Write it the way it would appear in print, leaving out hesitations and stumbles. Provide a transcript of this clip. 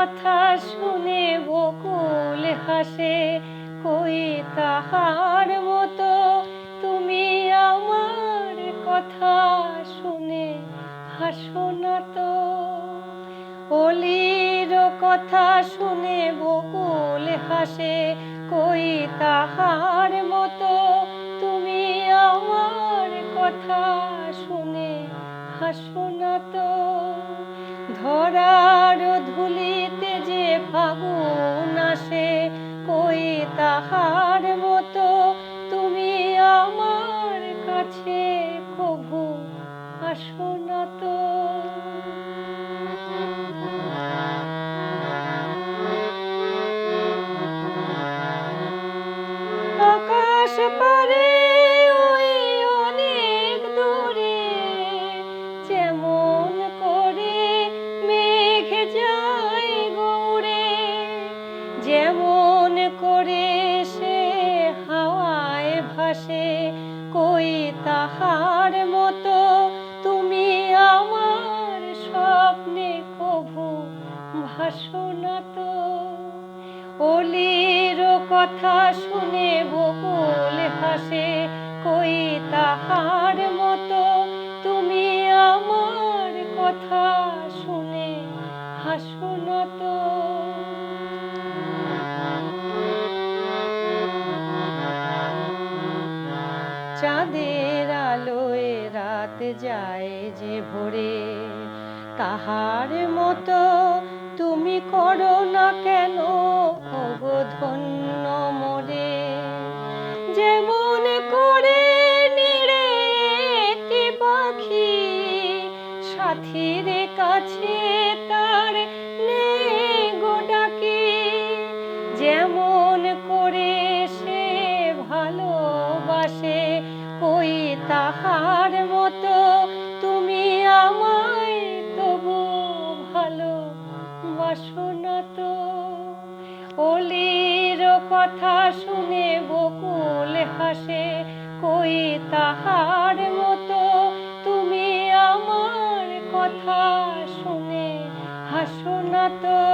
কথা শুনে বকুল হাসে, কই তাহার মতো তুমি আমার কথা শুনে হাসো না তো। অলির কথা শুনে বকুল হাসে, কই তাহার মতো তুমি আমার কথা শুনে হাসো না তো। ধরার ধুলিতে যে ফাগুন আসে, কই তাহার মতো তুমি আমার কাছে কভু আসো না তো। আকাশ পারে ওই অনেক দূরে, যেমন করে মেঘ যায় গৌড়ে, যেমন করে সে হাওয়ায় ভাসে, কই তাহার মতো তুমি আমার স্বপ্নে কভু ভাসো না তো। অলির কথা শুনে বকুল হাসে, কই তাহার মতো তুমি আমার কথা শুনে হাসো না তো। চাঁদের আলোয় রাত যায় যে ভরে, তাহার মতো তুমি করো না কেন ওগো ধন্য মোরে। যেমন করে নিড়ে একটি পাখি সাথীর কাছে তার নেই গো ডাকি, যেমন করে সে ভালোবাসে, কই তাহার মতো তুমি আমায় তবু ভালোবাসো না তো। অলির কথা শুনে বকুল হাসে, কই তাহার মতো তুমি আমার কথা শুনে হাসো না তো।